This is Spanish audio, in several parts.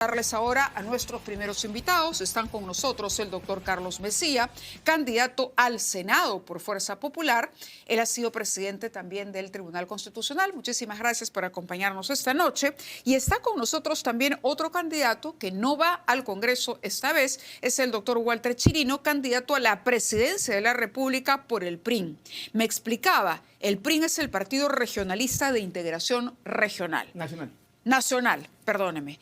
Darles ahora a nuestros primeros invitados. Están con nosotros el doctor Carlos Messía, candidato al Senado por Fuerza Popular. Él ha sido presidente también del Tribunal Constitucional. Muchísimas gracias por acompañarnos esta noche. Y está con nosotros también otro candidato que no va al Congreso esta vez. Es el doctor Walter Chirino, candidato a la presidencia de la República por el PRIN. Me explicaba, el PRIN es el Partido Regionalista de Integración Regional. Nacional, perdóneme.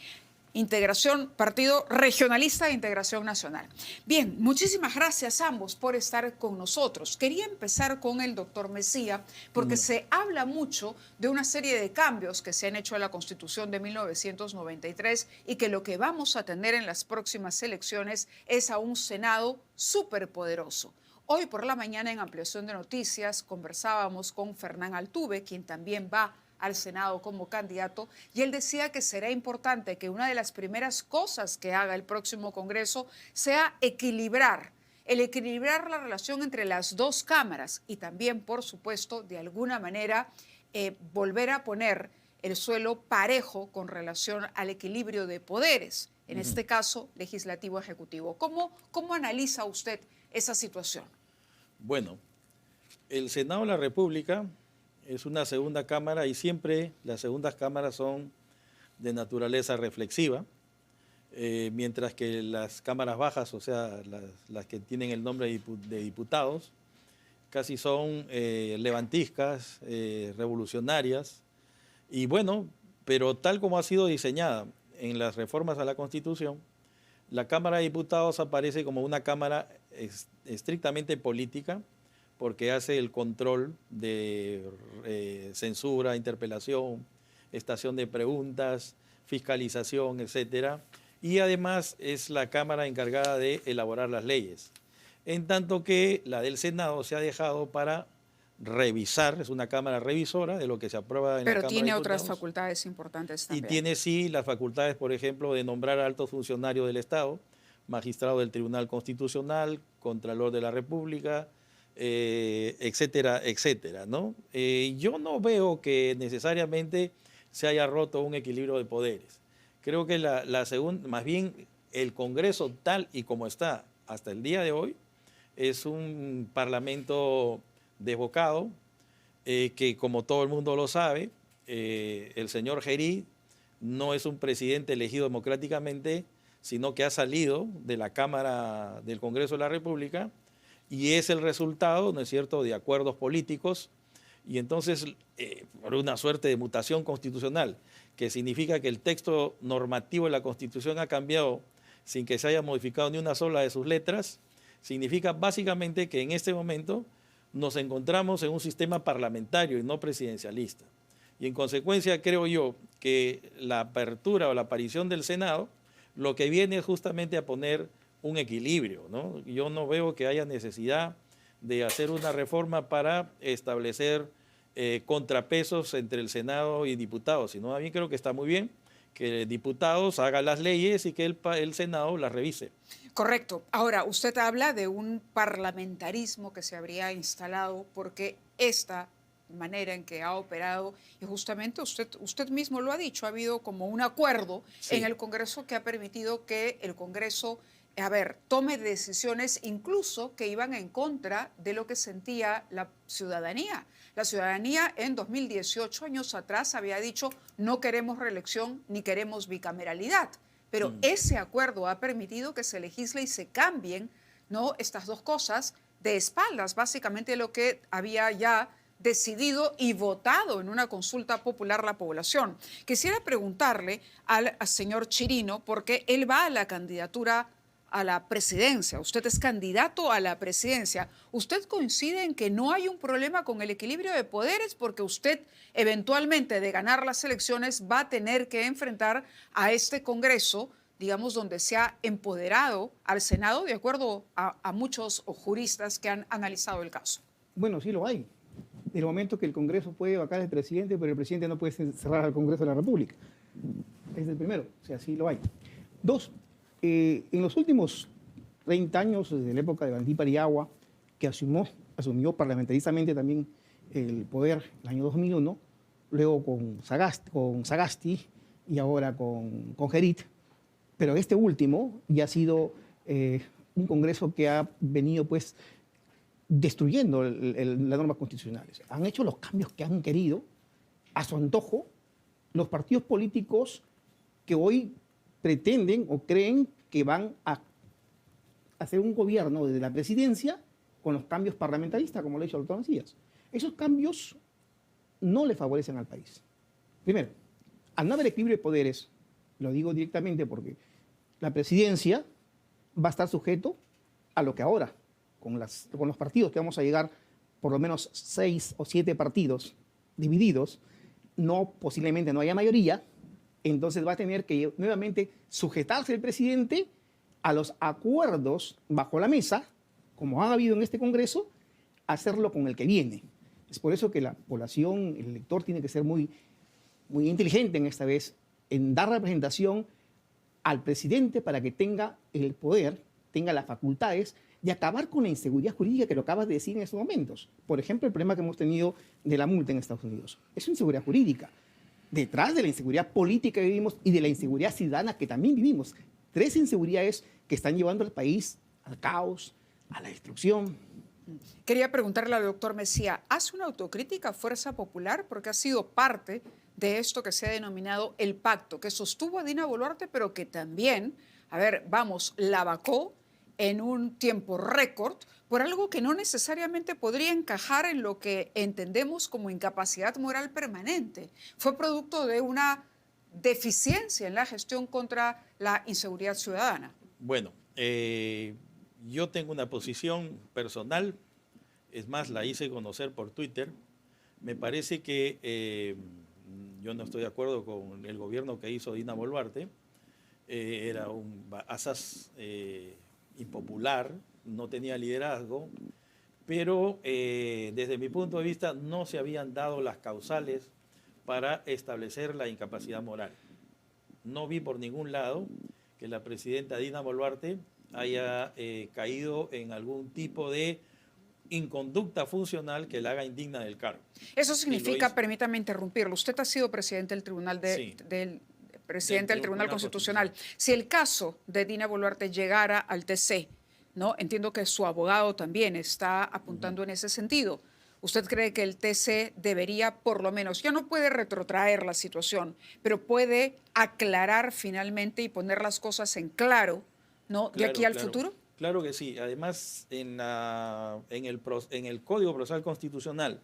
Partido Regionalista de Integración Nacional. Bien, muchísimas gracias a ambos por estar con nosotros. Quería empezar con el doctor Messía porque se habla mucho de una serie de cambios que se han hecho a la Constitución de 1993 y que lo que vamos a tener en las próximas elecciones es a un Senado superpoderoso. Hoy por la mañana en Ampliación de Noticias conversábamos con Fernán Altuve, quien también va al Senado como candidato, y él decía que será importante que una de las primeras cosas que haga el próximo Congreso sea equilibrar la relación entre las dos cámaras y también, por supuesto, de alguna manera volver a poner el suelo parejo con relación al equilibrio de poderes, en este caso legislativo-ejecutivo. ¿Cómo analiza usted esa situación? Bueno, el Senado de la República es una segunda cámara y siempre las segundas cámaras son de naturaleza reflexiva, mientras que las cámaras bajas, o sea, las que tienen el nombre de diputados, casi son levantiscas, revolucionarias, y bueno, pero tal como ha sido diseñada en las reformas a la Constitución, la Cámara de Diputados aparece como una cámara estrictamente política, porque hace el control de censura, interpelación, estación de preguntas, fiscalización, etcétera. Y además es la Cámara encargada de elaborar las leyes. En tanto que la del Senado se ha dejado para revisar, es una Cámara revisora de lo que se aprueba en la Cámara de Diputados. Pero tiene otras facultades importantes también. Y tiene sí las facultades, por ejemplo, de nombrar a altos funcionarios del Estado, magistrado del Tribunal Constitucional, Contralor de la República, etcétera, etcétera, ¿no? Yo no veo que necesariamente se haya roto un equilibrio de poderes. Creo que más bien el Congreso tal y como está hasta el día de hoy es un parlamento desbocado, que como todo el mundo lo sabe, el señor Gerí no es un presidente elegido democráticamente, sino que ha salido de la Cámara del Congreso de la República, y es el resultado, ¿no es cierto?, de acuerdos políticos, y entonces por una suerte de mutación constitucional, que significa que el texto normativo de la Constitución ha cambiado sin que se haya modificado ni una sola de sus letras, significa básicamente que en este momento nos encontramos en un sistema parlamentario y no presidencialista. Y en consecuencia creo yo que la apertura o la aparición del Senado lo que viene es justamente a poner un equilibrio, ¿no? Yo no veo que haya necesidad de hacer una reforma para establecer contrapesos entre el Senado y diputados, sino a mí creo que está muy bien que diputados hagan las leyes y que el Senado las revise. Correcto. Ahora, usted habla de un parlamentarismo que se habría instalado porque esta manera en que ha operado, y justamente usted mismo lo ha dicho, ha habido como un acuerdo en el Congreso que ha permitido que el Congreso tome decisiones incluso que iban en contra de lo que sentía la ciudadanía. La ciudadanía en 2018, años atrás, había dicho no queremos reelección ni queremos bicameralidad. Pero ese acuerdo ha permitido que se legisle y se cambien, ¿no?, estas dos cosas de espaldas, básicamente lo que había ya decidido y votado en una consulta popular la población. Quisiera preguntarle al señor Chirino, porque él va a la candidatura a la presidencia, usted es candidato a la presidencia. ¿Usted coincide en que no hay un problema con el equilibrio de poderes porque usted eventualmente de ganar las elecciones va a tener que enfrentar a este Congreso, digamos, donde se ha empoderado al Senado de acuerdo a muchos juristas que han analizado el caso? Bueno, sí lo hay. En el momento que el Congreso puede vacar al presidente, pero el presidente no puede cerrar al Congreso de la República. Es el primero, o sea, sí lo hay. Dos, en los últimos 30 años, desde la época de Bandí Pariagua, que asumió parlamentarizamente también el poder en el año 2001, luego con Sagasti y ahora con Gerit, Pero este último ya ha sido un Congreso que ha venido pues destruyendo las normas constitucionales. Han hecho los cambios que han querido a su antojo los partidos políticos que hoy pretenden o creen que van a hacer un gobierno desde la presidencia con los cambios parlamentaristas, como lo ha dicho el doctor Macías. Esos cambios no le favorecen al país. Primero, al no haber equilibrio de poderes, lo digo directamente porque la presidencia va a estar sujeto a lo que ahora, con los partidos que vamos a llegar, por lo menos 6 o 7 partidos divididos, posiblemente no haya mayoría, entonces va a tener que nuevamente sujetarse el presidente a los acuerdos bajo la mesa, como ha habido en este Congreso, hacerlo con el que viene. Es por eso que la población, el elector, tiene que ser muy, muy inteligente en esta vez, en dar representación al presidente para que tenga el poder, tenga las facultades de acabar con la inseguridad jurídica que lo acabas de decir en estos momentos. Por ejemplo, el problema que hemos tenido de la multa en Estados Unidos. Es una inseguridad jurídica. Detrás de la inseguridad política que vivimos y de la inseguridad ciudadana que también vivimos. 3 inseguridades que están llevando al país al caos, a la destrucción. Quería preguntarle al doctor Mejía, ¿hace una autocrítica Fuerza Popular? Porque ha sido parte de esto que se ha denominado el pacto, que sostuvo a Dina Boluarte, pero que también, la vacó en un tiempo récord por algo que no necesariamente podría encajar en lo que entendemos como incapacidad moral permanente. Fue producto de una deficiencia en la gestión contra la inseguridad ciudadana. Bueno, yo tengo una posición personal, es más, la hice conocer por Twitter. Me parece que yo no estoy de acuerdo con el gobierno que hizo Dina Boluarte. Era un asaz impopular, no tenía liderazgo, pero desde mi punto de vista no se habían dado las causales para establecer la incapacidad moral. No vi por ningún lado que la presidenta Dina Boluarte haya caído en algún tipo de inconducta funcional que la haga indigna del cargo. Eso significa, permítame interrumpirlo, usted ha sido presidente del Tribunal Sí. del Tribunal Constitucional. Si el caso de Dina Boluarte llegara al TC, ¿no? Entiendo que su abogado también está apuntando en ese sentido. ¿Usted cree que el TC debería, por lo menos, ya no puede retrotraer la situación, pero puede aclarar finalmente y poner las cosas en claro, ¿no? De aquí al futuro? Claro que sí. Además, en el Código Procesal Constitucional,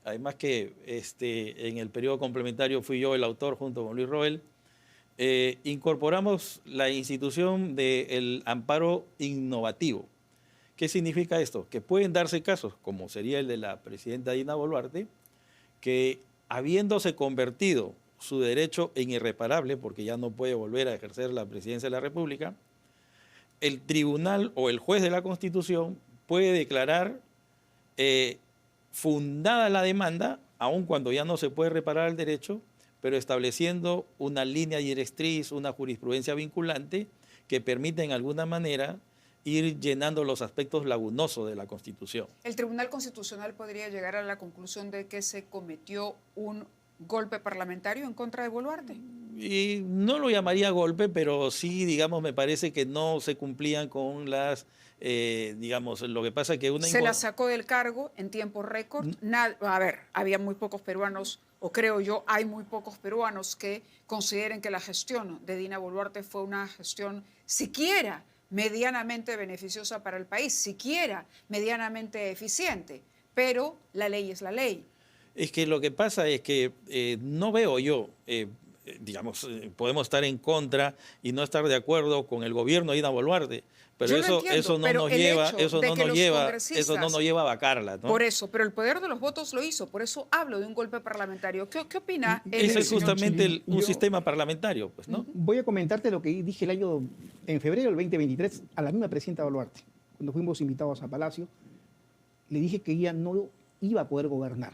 además que en el periodo complementario fui yo el autor junto con Luis Roel, incorporamos la institución del amparo innovativo. ¿Qué significa esto? Que pueden darse casos, como sería el de la presidenta Dina Boluarte, que habiéndose convertido su derecho en irreparable, porque ya no puede volver a ejercer la presidencia de la República, el tribunal o el juez de la Constitución puede declarar fundada la demanda, aun cuando ya no se puede reparar el derecho, pero estableciendo una línea directriz, una jurisprudencia vinculante que permite en alguna manera ir llenando los aspectos lagunosos de la Constitución. ¿El Tribunal Constitucional podría llegar a la conclusión de que se cometió un golpe parlamentario en contra de Boluarte? Y no lo llamaría golpe, pero sí, digamos, me parece que no se cumplían con las, digamos, lo que pasa que una... Se la sacó del cargo en tiempo récord. Había muy pocos peruanos, o creo yo, hay muy pocos peruanos que consideren que la gestión de Dina Boluarte fue una gestión siquiera medianamente beneficiosa para el país, siquiera medianamente eficiente, pero la ley es la ley. Es que lo que pasa es que no veo yo, digamos, podemos estar en contra y no estar de acuerdo con el gobierno de Dina Boluarte, pero eso no nos lleva a vacarla, ¿no? Por eso, pero el poder de los votos lo hizo, por eso hablo de un golpe parlamentario. ¿Qué opina él? Ese es justamente un sistema parlamentario, pues, ¿no? Voy a comentarte lo que dije en febrero del 2023 a la misma presidenta Boluarte, cuando fuimos invitados a Palacio. Le dije que ella no iba a poder gobernar.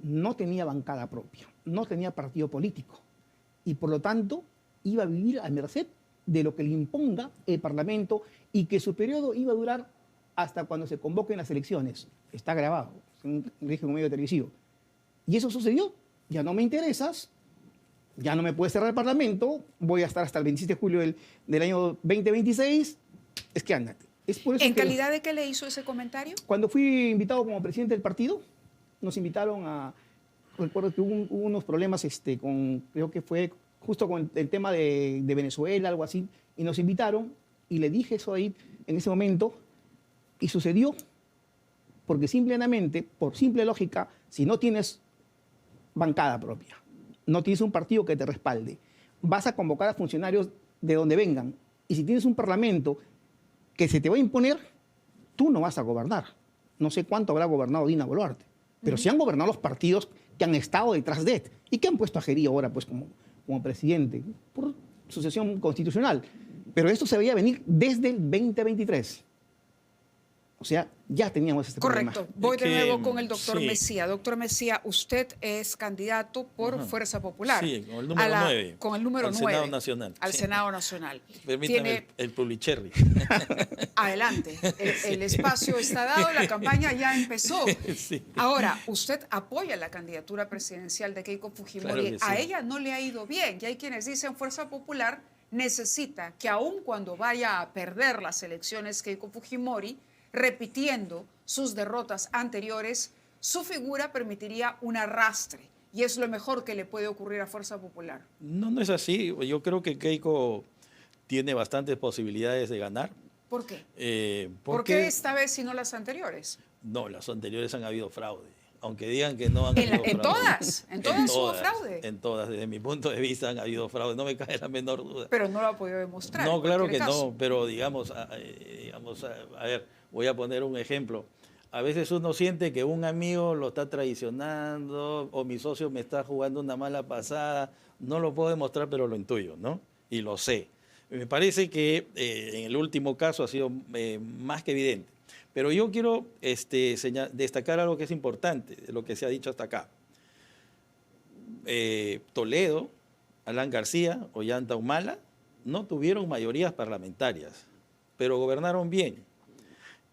No tenía bancada propia, no tenía partido político y por lo tanto iba a vivir a merced de lo que le imponga el Parlamento y que su periodo iba a durar hasta cuando se convoquen las elecciones. Está grabado, es un régimen medio televisivo. Y eso sucedió. Ya no me interesas, ya no me puede cerrar el Parlamento, voy a estar hasta el 26 de julio del año 2026, es que ándate. Es por eso ¿En que calidad de qué le hizo ese comentario? cuando fui invitado como presidente del partido, nos invitaron a... Recuerdo que hubo unos problemas creo que fue justo con el tema de Venezuela, algo así, y nos invitaron, y le dije eso ahí en ese momento, y sucedió, porque simplemente, por simple lógica, si no tienes bancada propia, no tienes un partido que te respalde, vas a convocar a funcionarios de donde vengan, y si tienes un parlamento que se te va a imponer, tú no vas a gobernar. No sé cuánto habrá gobernado Dina Boluarte, pero sí han gobernado los partidos que han estado detrás de él y que han puesto a Gerí ahora pues, como presidente por sucesión constitucional. Pero esto se veía venir desde el 2023. O sea, ya teníamos este problema. Correcto. Voy de nuevo con el doctor sí. Messía. Doctor Messía, usted es candidato por Fuerza Popular. Sí, con el número 9. Con el número al 9. Senado Nacional. Al Sí. Senado Nacional. Permítame el Publicherry. Adelante. El espacio está dado, la campaña ya empezó. Sí. Ahora, usted apoya la candidatura presidencial de Keiko Fujimori. Claro que sí. A ella no le ha ido bien. Y hay quienes dicen Fuerza Popular necesita que aun cuando vaya a perder las elecciones Keiko Fujimori, repitiendo sus derrotas anteriores, su figura permitiría un arrastre. Y es lo mejor que le puede ocurrir a Fuerza Popular. No, no es así. Yo creo que Keiko tiene bastantes posibilidades de ganar. ¿Por qué? ¿Por Porque qué esta vez y no las anteriores? no, las anteriores han habido fraude. Aunque digan que no han habido fraude. En todas hubo fraude. En todas, desde mi punto de vista han habido fraude, no me cae la menor duda. Pero no lo ha podido demostrar. No, en claro cualquier que caso. no, pero digamos, a ver, voy a poner un ejemplo. A veces uno siente que un amigo lo está traicionando o mi socio me está jugando una mala pasada. No lo puedo demostrar, pero lo intuyo, ¿no? Y lo sé. Me parece que en el último caso ha sido más que evidente. Pero yo quiero destacar algo que es importante de lo que se ha dicho hasta acá. Toledo, Alan García, Ollanta Humala no tuvieron mayorías parlamentarias, pero gobernaron bien.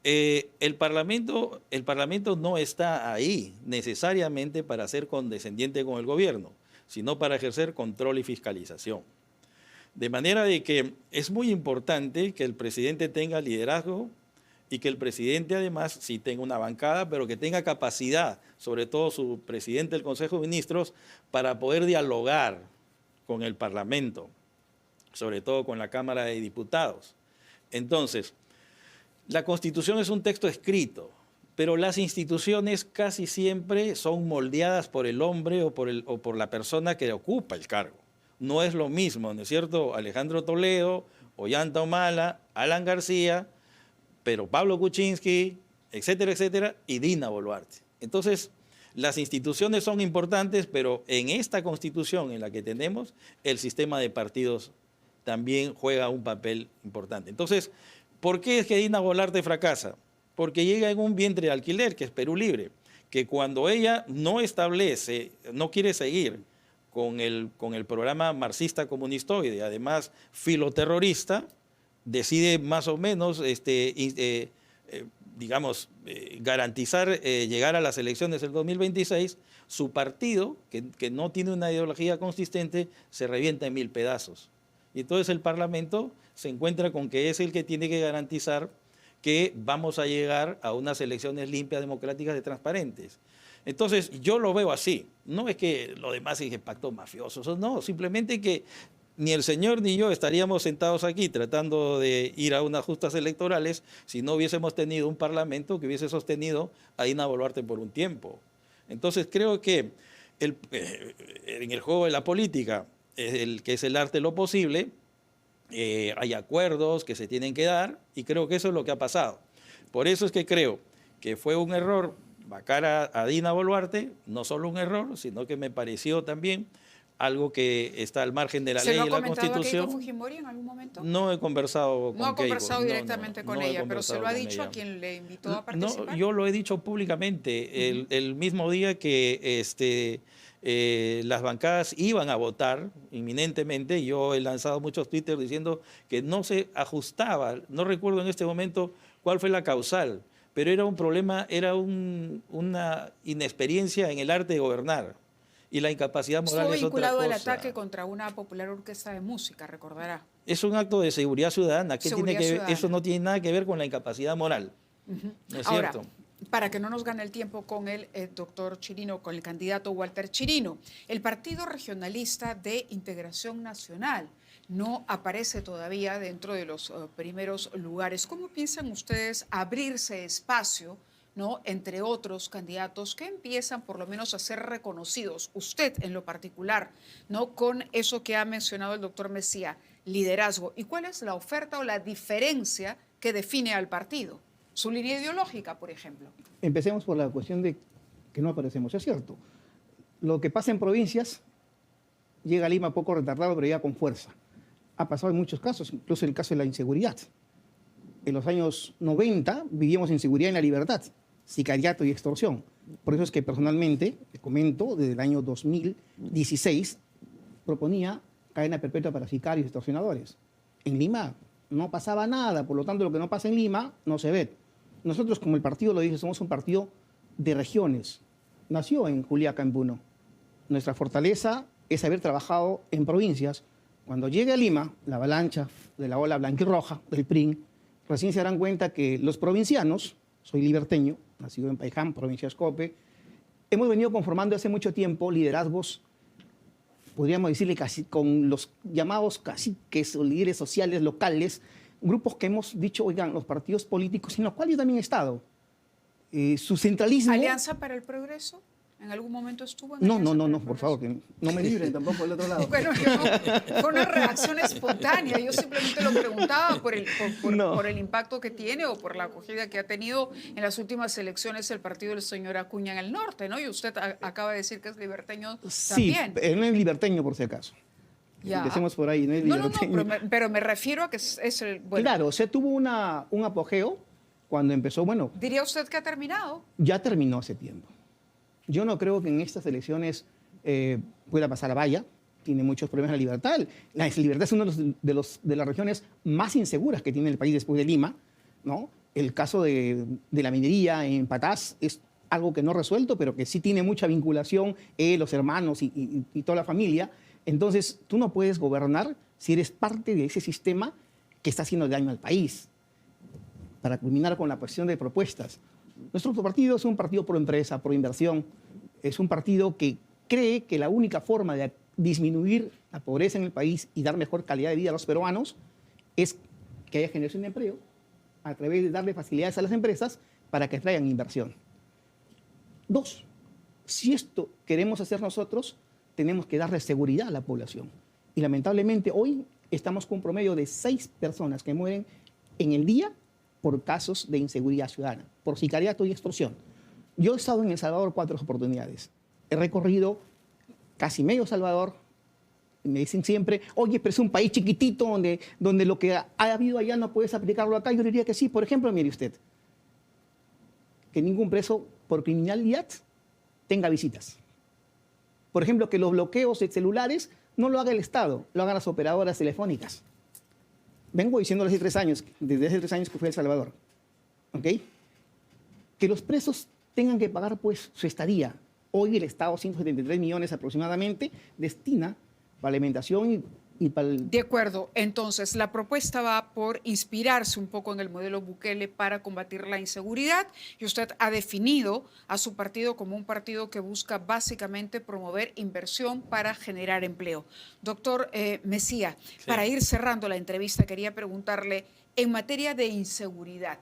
El Parlamento no está ahí necesariamente para ser condescendiente con el gobierno, sino para ejercer control y fiscalización. De manera de que es muy importante que el presidente tenga liderazgo y que el presidente además sí tenga una bancada, pero que tenga capacidad, sobre todo su presidente del Consejo de Ministros, para poder dialogar con el Parlamento, sobre todo con la Cámara de Diputados. Entonces, la Constitución es un texto escrito, pero las instituciones casi siempre son moldeadas por el hombre o por la persona que ocupa el cargo. No es lo mismo, ¿no es cierto? Alejandro Toledo, Ollanta Humala, Alan García, pero Pablo Kuczynski, etcétera, etcétera, y Dina Boluarte. Entonces, las instituciones son importantes, pero en esta Constitución en la que tenemos, el sistema de partidos también juega un papel importante. Entonces, ¿por qué es que Dina Boluarte fracasa? Porque llega en un vientre de alquiler, que es Perú Libre, que cuando ella no establece, no quiere seguir con el programa marxista comunistoide, además filoterrorista, decide más o menos, garantizar llegar a las elecciones del 2026, su partido, que no tiene una ideología consistente, se revienta en 1000 pedazos. Y entonces el Parlamento se encuentra con que es el que tiene que garantizar que vamos a llegar a unas elecciones limpias, democráticas y transparentes. Entonces yo lo veo así. No es que lo demás es pactos mafiosos, no, simplemente que ni el señor ni yo estaríamos sentados aquí tratando de ir a unas justas electorales si no hubiésemos tenido un Parlamento que hubiese sostenido a Dina Boluarte por un tiempo. Entonces creo que en el juego de la política, que es el arte de lo posible, hay acuerdos que se tienen que dar y creo que eso es lo que ha pasado. Por eso es que creo que fue un error vacar a Dina Boluarte, no solo un error, sino que me pareció también algo que está al margen de la ley y la Constitución. ¿Se lo ha comentado a Keiko Fujimori en algún momento? No he conversado con Keiko. No ha conversado directamente con ella, pero ¿se lo ha dicho ella. a quien le invitó a participar? No, yo lo he dicho públicamente. El mismo día que las bancadas iban a votar inminentemente, yo he lanzado muchos Twitter diciendo que no se ajustaba, no recuerdo en este momento cuál fue la causal, pero era un problema, era una inexperiencia en el arte de gobernar. Y la incapacidad moral Estuvo es otra vinculado al cosa. ataque contra una popular orquesta de música, recordará. Es un acto de seguridad ciudadana. Seguridad ciudadana. Eso no tiene nada que ver con la incapacidad moral. ¿No es Ahora, cierto? para que no nos gane el tiempo con el doctor Chirino, con el candidato Walter Chirino, el Partido Regionalista de Integración Nacional no aparece todavía dentro de los primeros lugares. ¿Cómo piensan ustedes abrirse espacio, ¿no?, entre otros candidatos que empiezan por lo menos a ser reconocidos, usted en lo particular, ¿no?, con eso que ha mencionado el doctor Mesía, liderazgo? ¿Y cuál es la oferta o la diferencia que define al partido? Su línea ideológica, por ejemplo. Empecemos por la cuestión de que no aparecemos. Es cierto, lo que pasa en provincias llega a Lima poco retardado, pero llega con fuerza. Ha pasado en muchos casos, incluso en el caso de la inseguridad. En los años 90 vivíamos inseguridad en la libertad, sicariato y extorsión. Por eso es que personalmente, te comento, desde el año 2016 proponía cadena perpetua para sicarios y extorsionadores. En Lima no pasaba nada, por lo tanto lo que no pasa en Lima no se ve. Nosotros, como el partido lo dice, somos un partido de regiones. Nació en Juliaca, Puno. Nuestra fortaleza es haber trabajado en provincias. Cuando llegue a Lima, la avalancha de la ola blanquirroja del PRIN, recién se darán cuenta que los provincianos, soy liberteño, nacido en Paiján, provincia de Escope, hemos venido conformando hace mucho tiempo liderazgos, podríamos decirle casi con los llamados caciques o líderes sociales locales, grupos que hemos dicho, oigan, los partidos políticos, en los cuales yo también he estado, su centralismo... ¿Alianza para el Progreso? ¿En algún momento estuvo en No, Alianza para el por favor, Progreso? que no me libren tampoco del otro lado. Bueno, fue una reacción espontánea. Yo simplemente lo preguntaba por el impacto que tiene o por la acogida que ha tenido en las últimas elecciones el partido del señor Acuña en el norte, ¿no? Y usted acaba de decir que es liberteño Sí, también. no es liberteño por si acaso. Ya. Empecemos por ahí, no es No, liberteño. pero me refiero a que es el... Bueno, Claro, se tuvo un apogeo cuando empezó, bueno, ¿diría usted que ha terminado? ya terminó hace tiempo. Yo no creo que en estas elecciones pueda pasar a valla. Tiene muchos problemas la libertad. La libertad es una de las regiones más inseguras que tiene el país después de Lima, ¿no? El caso de la minería en Patás es algo que no resuelto, pero que sí tiene mucha vinculación, los hermanos y toda la familia. Entonces, tú no puedes gobernar si eres parte de ese sistema que está haciendo daño al país. Para culminar con la cuestión de propuestas, nuestro partido es un partido pro empresa, pro inversión. Es un partido que cree que la única forma de disminuir la pobreza en el país y dar mejor calidad de vida a los peruanos es que haya generación de empleo a través de darle facilidades a las empresas para que traigan inversión. 2, si esto queremos hacer nosotros, tenemos que darle seguridad a la población. Y lamentablemente hoy estamos con un promedio de 6 personas que mueren en el día por casos de inseguridad ciudadana, por sicariato y extorsión. Yo he estado en El Salvador 4 oportunidades. He recorrido casi medio Salvador. Y me dicen siempre, oye, pero es un país chiquitito donde lo que ha habido allá no puedes aplicarlo acá. Yo diría que sí. Por ejemplo, mire usted, que ningún preso por criminalidad tenga visitas. Por ejemplo, que los bloqueos de celulares no lo haga el Estado, lo hagan las operadoras telefónicas. Vengo diciéndolo hace 3 años, desde hace 3 años que fui a El Salvador. ¿Ok? Que los presos tengan que pagar pues su estadía. Hoy el Estado, 173 millones aproximadamente, destina para alimentación y para el... De acuerdo. Entonces, la propuesta va por inspirarse un poco en el modelo Bukele para combatir la inseguridad y usted ha definido a su partido como un partido que busca básicamente promover inversión para generar empleo. Doctor Mesía, sí, para ir cerrando la entrevista, quería preguntarle, en materia de inseguridad,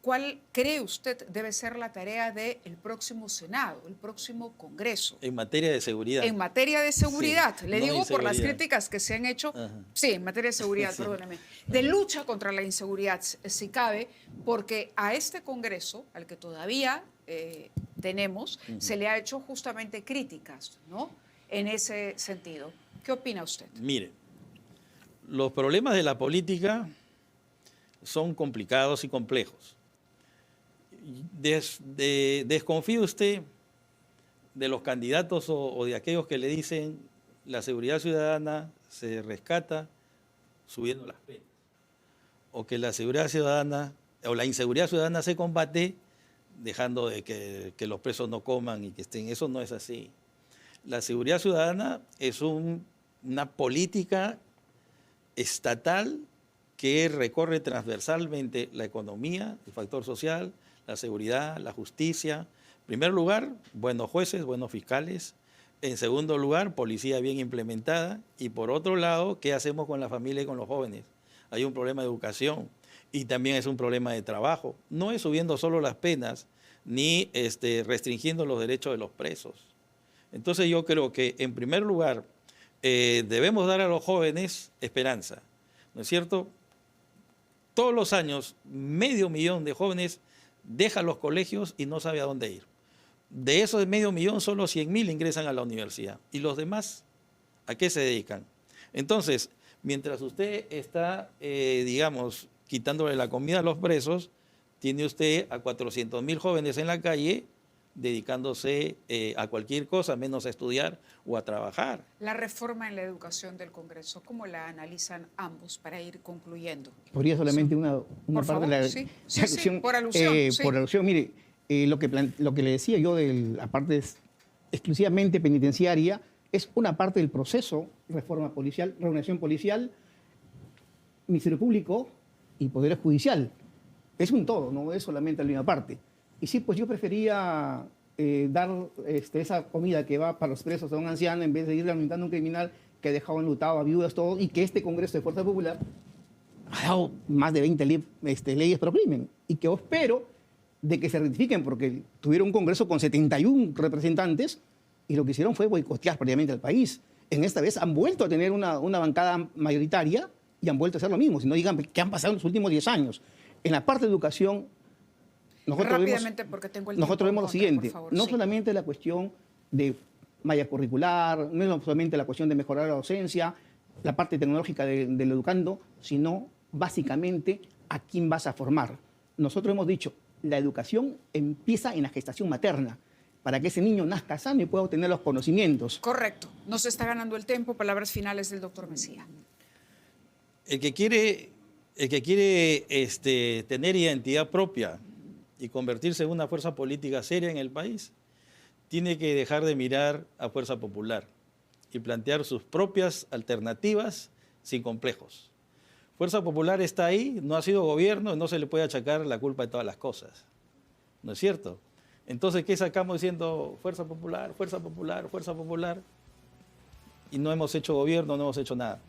¿cuál cree usted debe ser la tarea del próximo Senado, el próximo Congreso? En materia de seguridad. En materia de seguridad. Sí, le no digo por las críticas que se han hecho. Ajá. Sí, en materia de seguridad, sí, perdóneme. De lucha contra la inseguridad, si cabe, porque a este Congreso, al que todavía tenemos, se le ha hecho justamente críticas, ¿no? En ese sentido. ¿Qué opina usted? Mire, los problemas de la política son complicados y complejos. Desconfíe usted de los candidatos o de aquellos que le dicen la seguridad ciudadana se rescata subiendo las penas, o que la seguridad ciudadana o la inseguridad ciudadana se combate dejando de que los presos no coman y que estén. Eso no es así. La seguridad ciudadana es una política estatal que recorre transversalmente la economía, el factor social, la seguridad, la justicia. En primer lugar, buenos jueces, buenos fiscales. En segundo lugar, policía bien implementada. Y por otro lado, ¿qué hacemos con la familia y con los jóvenes? Hay un problema de educación y también es un problema de trabajo. No es subiendo solo las penas ni restringiendo los derechos de los presos. Entonces yo creo que, en primer lugar, debemos dar a los jóvenes esperanza, ¿no es cierto? Todos los años, 500.000 de jóvenes dejan los colegios y no sabe a dónde ir. De esos 500.000, solo 100.000 ingresan a la universidad. ¿Y los demás a qué se dedican? Entonces, mientras usted está, digamos, quitándole la comida a los presos, tiene usted a 400.000 jóvenes en la calle dedicándose a cualquier cosa, menos a estudiar o a trabajar. La reforma en la educación del Congreso, ¿cómo la analizan ambos para ir concluyendo? Podría solamente una por parte favor, de la sí, discusión. por alusión. Sí. Por alusión, mire, lo que le decía yo de la parte exclusivamente penitenciaria es una parte del proceso, reforma policial, reorganización policial, Ministerio Público y Poder Judicial. Es un todo, no es solamente la misma parte. Y sí, pues yo prefería dar esa comida que va para los presos a un anciano en vez de ir alimentando a un criminal que ha dejado enlutado a viudas, todo, y que este Congreso de Fuerza Popular ha dado más de 20 leyes pro crimen. Y que yo espero de que se rectifiquen, porque tuvieron un Congreso con 71 representantes y lo que hicieron fue boicotear prácticamente al país. En esta vez han vuelto a tener una bancada mayoritaria y han vuelto a hacer lo mismo. Si no digan qué han pasado en los últimos 10 años. En la parte de educación, nosotros vemos lo siguiente, favor, no sí. solamente la cuestión de malla curricular, no es solamente la cuestión de mejorar la docencia, la parte tecnológica del educando, sino básicamente a quién vas a formar. Nosotros hemos dicho, la educación empieza en la gestación materna, para que ese niño nazca sano y pueda obtener los conocimientos. Correcto. Nos está ganando el tiempo. Palabras finales del doctor Mesía. El que quiere tener identidad propia y convertirse en una fuerza política seria en el país, tiene que dejar de mirar a Fuerza Popular y plantear sus propias alternativas sin complejos. Fuerza Popular está ahí, no ha sido gobierno, no se le puede achacar la culpa de todas las cosas. ¿No es cierto? Entonces, ¿qué sacamos diciendo Fuerza Popular, Fuerza Popular, Fuerza Popular? Y no hemos hecho gobierno, no hemos hecho nada.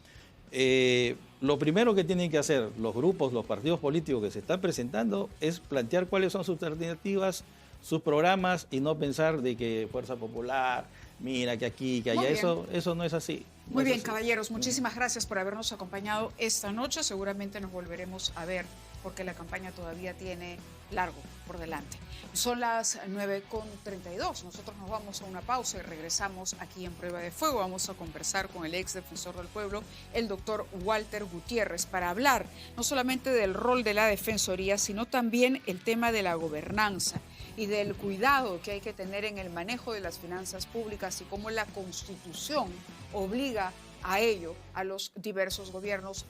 Lo primero que tienen que hacer los grupos, los partidos políticos que se están presentando es plantear cuáles son sus alternativas, sus programas y no pensar de que Fuerza Popular, mira que aquí, que allá, eso no es así. Muy bien, caballeros, muchísimas gracias por habernos acompañado esta noche. Seguramente nos volveremos a ver porque la campaña todavía tiene largo por delante. Son las 9:32. Nosotros nos vamos a una pausa y regresamos aquí en Prueba de Fuego. Vamos a conversar con el ex defensor del pueblo, el doctor Walter Gutiérrez, para hablar no solamente del rol de la Defensoría, sino también el tema de la gobernanza y del cuidado que hay que tener en el manejo de las finanzas públicas y cómo la Constitución obliga a ello a los diversos gobiernos